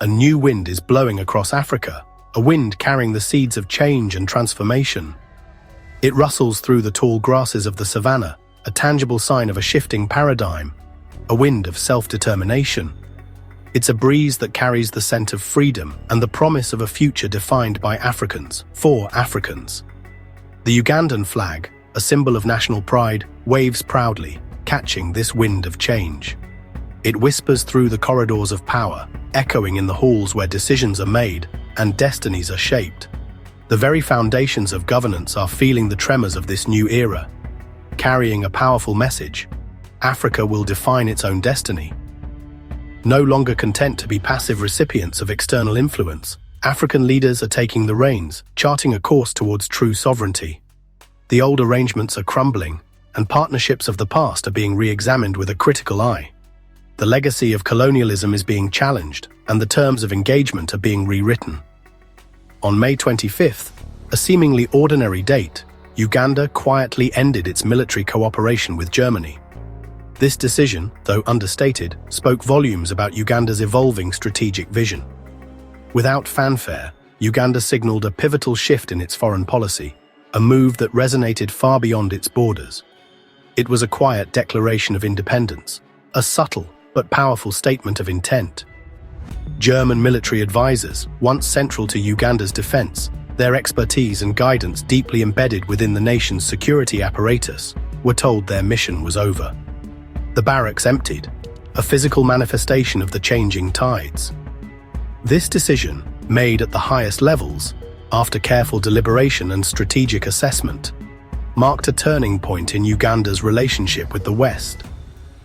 a new wind is blowing across Africa, a wind carrying the seeds of change and transformation. It rustles through the tall grasses of the savannah, a tangible sign of a shifting paradigm, a wind of self-determination. It's a breeze that carries the scent of freedom and the promise of a future defined by Africans, for Africans. The Ugandan flag, a symbol of national pride, waves proudly, catching this wind of change. It whispers through the corridors of power, echoing in the halls where decisions are made and destinies are shaped. The very foundations of governance are feeling the tremors of this new era. Carrying a powerful message, Africa will define its own destiny. No longer content to be passive recipients of external influence, African leaders are taking the reins, charting a course towards true sovereignty. The old arrangements are crumbling, and partnerships of the past are being re-examined with a critical eye. The legacy of colonialism is being challenged, and the terms of engagement are being rewritten. On May 25th, a seemingly ordinary date, Uganda quietly ended its military cooperation with Germany. This decision, though understated, spoke volumes about Uganda's evolving strategic vision. Without fanfare, Uganda signaled a pivotal shift in its foreign policy, a move that resonated far beyond its borders. It was a quiet declaration of independence, a subtle but powerful statement of intent. German military advisors, once central to Uganda's defense, their expertise and guidance deeply embedded within the nation's security apparatus, were told their mission was over. The barracks emptied, a physical manifestation of the changing tides. This decision, made at the highest levels, after careful deliberation and strategic assessment, marked a turning point in Uganda's relationship with the West.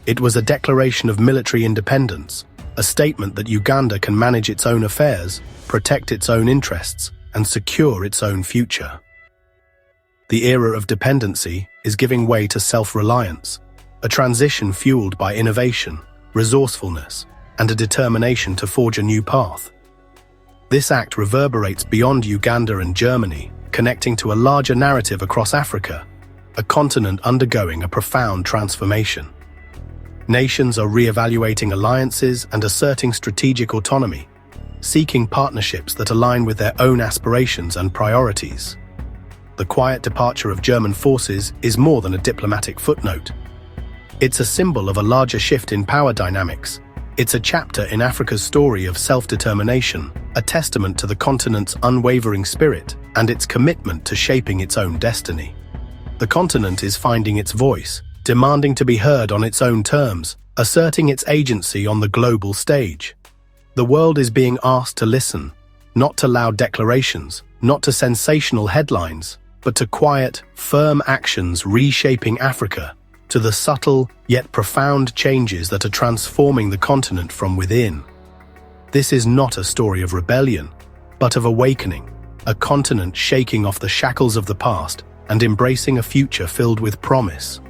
It was a declaration of military independence, a statement that Uganda can manage its own affairs, protect its own interests, and secure its own future. The era of dependency is giving way to self-reliance, a transition fueled by innovation, resourcefulness, and a determination to forge a new path. This act reverberates beyond Uganda and Germany, connecting to a larger narrative across Africa, a continent undergoing a profound transformation. Nations are re-evaluating alliances and asserting strategic autonomy, seeking partnerships that align with their own aspirations and priorities. The quiet departure of German forces is more than a diplomatic footnote. It's a symbol of a larger shift in power dynamics. It's a chapter in Africa's story of self-determination, a testament to the continent's unwavering spirit and its commitment to shaping its own destiny. The continent is finding its voice, demanding to be heard on its own terms, asserting its agency on the global stage. The world is being asked to listen, not to loud declarations, not to sensational headlines, but to quiet, firm actions reshaping Africa, to the subtle yet profound changes that are transforming the continent from within. This is not a story of rebellion, but of awakening, a continent shaking off the shackles of the past and embracing a future filled with promise.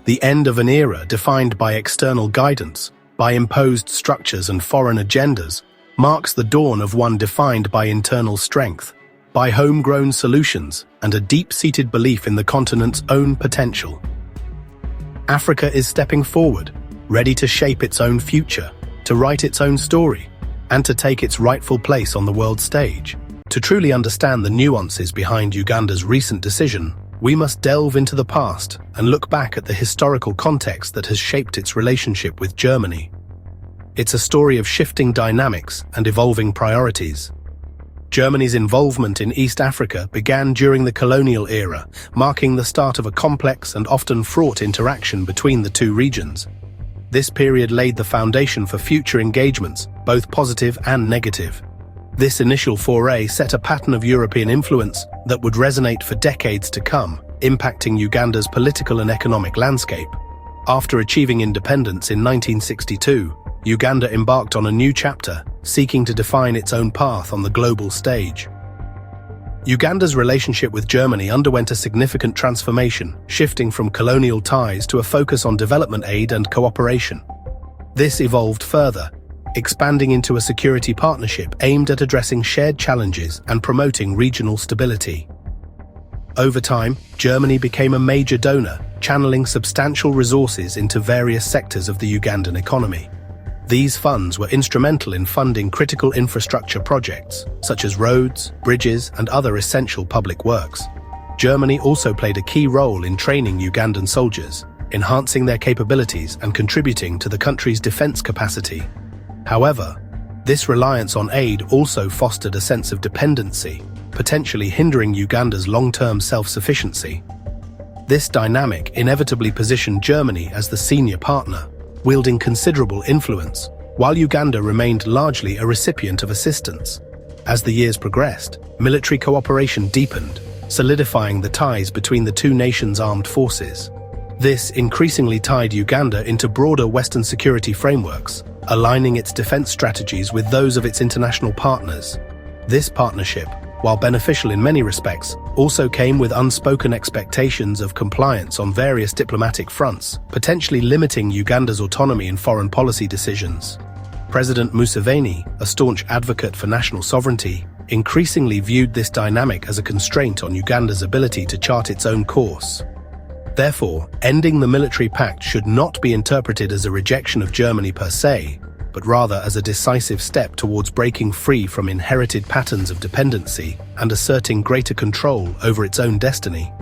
The end of an era defined by external guidance, by imposed structures and foreign agendas, marks the dawn of one defined by internal strength, by homegrown solutions and a deep-seated belief in the continent's own potential. Africa is stepping forward, ready to shape its own future, to write its own story, and to take its rightful place on the world stage. To truly understand the nuances behind Uganda's recent decision, we must delve into the past and look back at the historical context that has shaped its relationship with Germany. It's a story of shifting dynamics and evolving priorities. Germany's involvement in East Africa began during the colonial era, marking the start of a complex and often fraught interaction between the two regions. This period laid the foundation for future engagements, both positive and negative. This initial foray set a pattern of European influence that would resonate for decades to come, impacting Uganda's political and economic landscape. After achieving independence in 1962, Uganda embarked on a new chapter, seeking to define its own path on the global stage. Uganda's relationship with Germany underwent a significant transformation, shifting from colonial ties to a focus on development aid and cooperation. This evolved further, expanding into a security partnership aimed at addressing shared challenges and promoting regional stability. Over time, Germany became a major donor, channeling substantial resources into various sectors of the Ugandan economy. These funds were instrumental in funding critical infrastructure projects, such as roads, bridges, and other essential public works. Germany also played a key role in training Ugandan soldiers, enhancing their capabilities and contributing to the country's defense capacity. However, this reliance on aid also fostered a sense of dependency, potentially hindering Uganda's long-term self-sufficiency. This dynamic inevitably positioned Germany as the senior partner, wielding considerable influence, while Uganda remained largely a recipient of assistance. As the years progressed, military cooperation deepened, solidifying the ties between the two nations' armed forces. This increasingly tied Uganda into broader Western security frameworks, aligning its defense strategies with those of its international partners. This partnership, while beneficial in many respects, also came with unspoken expectations of compliance on various diplomatic fronts, potentially limiting Uganda's autonomy in foreign policy decisions. President Museveni, a staunch advocate for national sovereignty, increasingly viewed this dynamic as a constraint on Uganda's ability to chart its own course. Therefore, ending the military pact should not be interpreted as a rejection of Germany per se, but rather as a decisive step towards breaking free from inherited patterns of dependency and asserting greater control over its own destiny.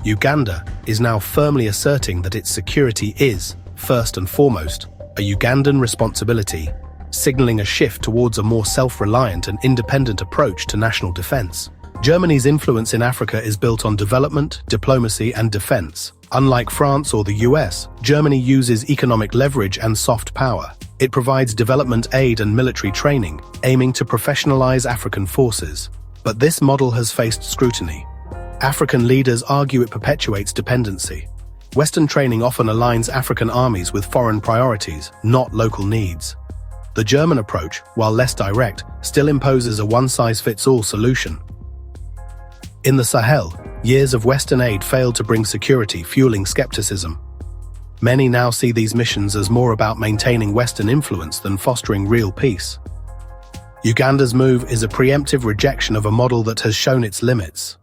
Uganda is now firmly asserting that its security is, first and foremost, a Ugandan responsibility, signaling a shift towards a more self-reliant and independent approach to national defense. Germany's influence in Africa is built on development, diplomacy, and defense. Unlike France or the US, Germany uses economic leverage and soft power. It provides development aid and military training, aiming to professionalize African forces. But this model has faced scrutiny. African leaders argue it perpetuates dependency. Western training often aligns African armies with foreign priorities, not local needs. The German approach, while less direct, still imposes a one-size-fits-all solution. In the Sahel, years of Western aid failed to bring security, fueling skepticism. Many now see these missions as more about maintaining Western influence than fostering real peace. Uganda's move is a preemptive rejection of a model that has shown its limits.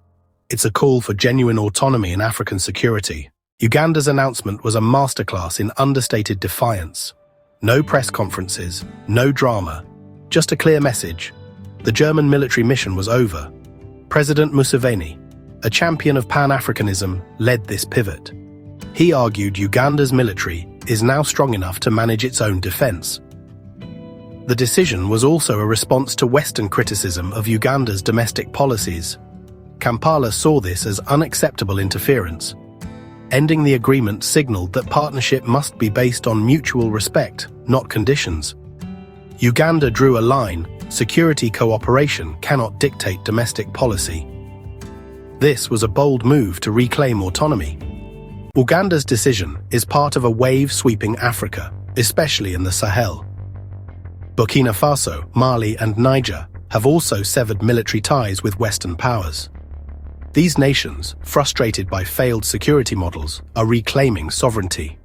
It's a call for genuine autonomy in African security. Uganda's announcement was a masterclass in understated defiance. No press conferences, no drama, just a clear message. The German military mission was over. President Museveni, a champion of Pan-Africanism, led this pivot. He argued Uganda's military is now strong enough to manage its own defense. The decision was also a response to Western criticism of Uganda's domestic policies. Kampala saw this as unacceptable interference. Ending the agreement signaled that partnership must be based on mutual respect, not conditions. Uganda drew a line: security cooperation cannot dictate domestic policy. This was a bold move to reclaim autonomy. Uganda's decision is part of a wave sweeping Africa, especially in the Sahel. Burkina Faso, Mali, and Niger have also severed military ties with Western powers. These nations, frustrated by failed security models, are reclaiming sovereignty.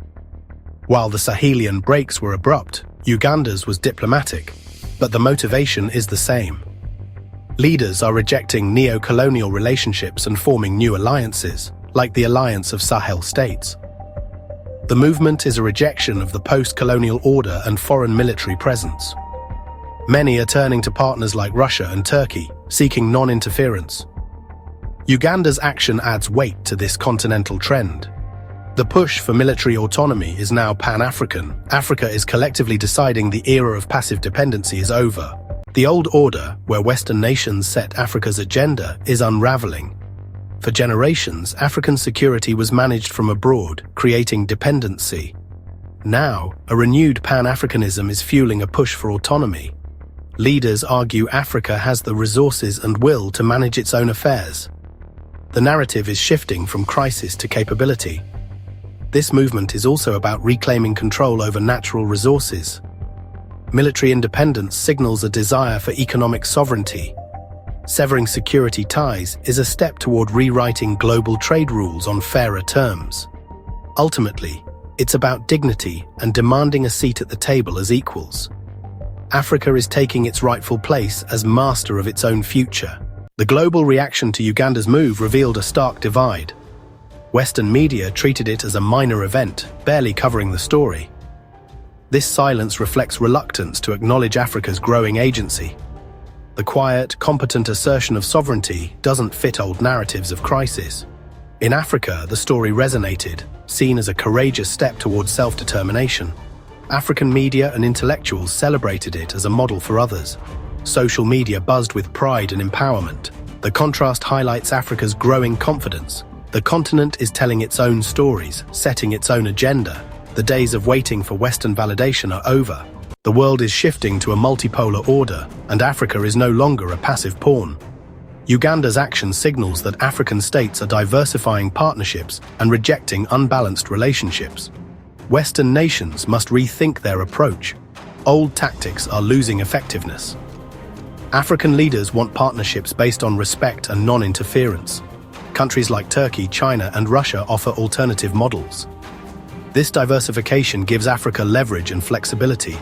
While the Sahelian breaks were abrupt, Uganda's was diplomatic, but the motivation is the same. Leaders are rejecting neo-colonial relationships and forming new alliances, like the Alliance of Sahel States. The movement is a rejection of the post-colonial order and foreign military presence. Many are turning to partners like Russia and Turkey, seeking non-interference. Uganda's action adds weight to this continental trend. The push for military autonomy is now Pan-African. Africa is collectively deciding the era of passive dependency is over. The old order, where Western nations set Africa's agenda, is unraveling. For generations, African security was managed from abroad, creating dependency. Now, a renewed Pan-Africanism is fueling a push for autonomy. Leaders argue Africa has the resources and will to manage its own affairs. The narrative is shifting from crisis to capability. This movement is also about reclaiming control over natural resources. Military independence signals a desire for economic sovereignty. Severing security ties is a step toward rewriting global trade rules on fairer terms. Ultimately, it's about dignity and demanding a seat at the table as equals. Africa is taking its rightful place as master of its own future. The global reaction to Uganda's move revealed a stark divide. Western media treated it as a minor event, barely covering the story. This silence reflects reluctance to acknowledge Africa's growing agency. The quiet, competent assertion of sovereignty doesn't fit old narratives of crisis. In Africa, the story resonated, seen as a courageous step towards self-determination. African media and intellectuals celebrated it as a model for others. Social media buzzed with pride and empowerment. The contrast highlights Africa's growing confidence. The continent is telling its own stories, setting its own agenda. The days of waiting for Western validation are over. The world is shifting to a multipolar order, and Africa is no longer a passive pawn. Uganda's action signals that African states are diversifying partnerships and rejecting unbalanced relationships. Western nations must rethink their approach. Old tactics are losing effectiveness. African leaders want partnerships based on respect and non-interference. Countries like Turkey, China, and Russia offer alternative models. This diversification gives Africa leverage and flexibility.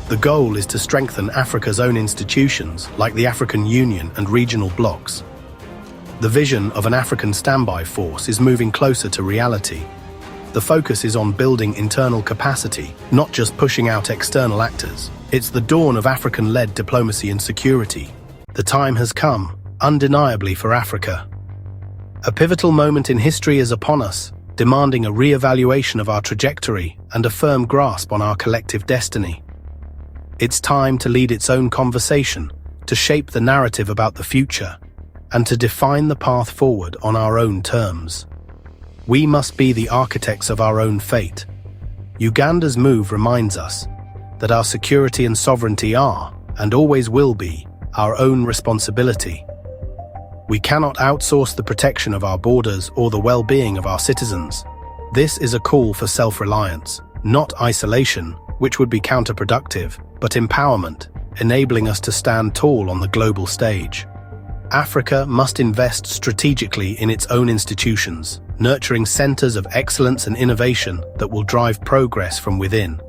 The goal is to strengthen Africa's own institutions, like the African Union and regional blocs. The vision of an African standby force is moving closer to reality. The focus is on building internal capacity, not just pushing out external actors. It's the dawn of African-led diplomacy and security. The time has come, undeniably, for Africa. A pivotal moment in history is upon us, demanding a re-evaluation of our trajectory and a firm grasp on our collective destiny. It's time to lead its own conversation, to shape the narrative about the future, and to define the path forward on our own terms. We must be the architects of our own fate. Uganda's move reminds us that our security and sovereignty are, and always will be, our own responsibility. We cannot outsource the protection of our borders or the well-being of our citizens. This is a call for self-reliance, not isolation, which would be counterproductive, but empowerment, enabling us to stand tall on the global stage. Africa must invest strategically in its own institutions, nurturing centers of excellence and innovation that will drive progress from within.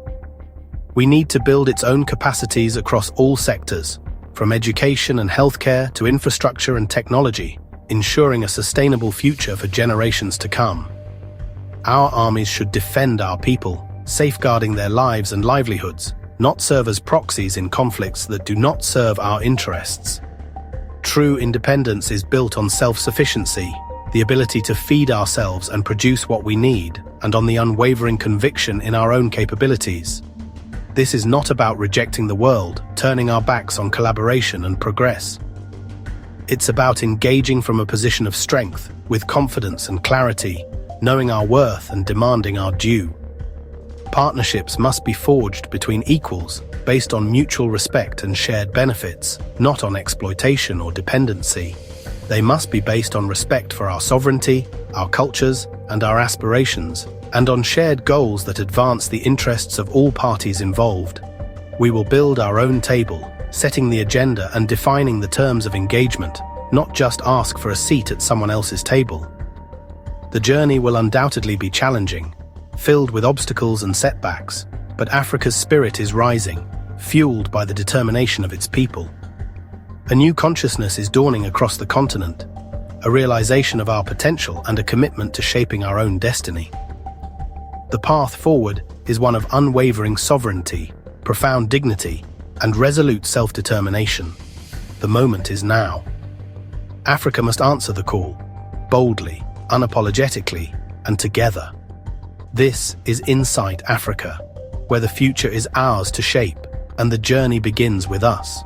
We need to build its own capacities across all sectors, from education and healthcare to infrastructure and technology, ensuring a sustainable future for generations to come. Our armies should defend our people, safeguarding their lives and livelihoods, not serve as proxies in conflicts that do not serve our interests. True independence is built on self-sufficiency, the ability to feed ourselves and produce what we need, and on the unwavering conviction in our own capabilities. This is not about rejecting the world, turning our backs on collaboration and progress. It's about engaging from a position of strength, with confidence and clarity, knowing our worth and demanding our due. Partnerships must be forged between equals, based on mutual respect and shared benefits, not on exploitation or dependency. They must be based on respect for our sovereignty, our cultures, and our aspirations, and on shared goals that advance the interests of all parties involved. We will build our own table, setting the agenda and defining the terms of engagement, not just ask for a seat at someone else's table. The journey will undoubtedly be challenging, filled with obstacles and setbacks, but Africa's spirit is rising, fueled by the determination of its people. A new consciousness is dawning across the continent, a realization of our potential and a commitment to shaping our own destiny. The path forward is one of unwavering sovereignty, profound dignity, and resolute self-determination. The moment is now. Africa must answer the call, boldly, unapologetically, and together. This is Insight Africa, where the future is ours to shape, and the journey begins with us.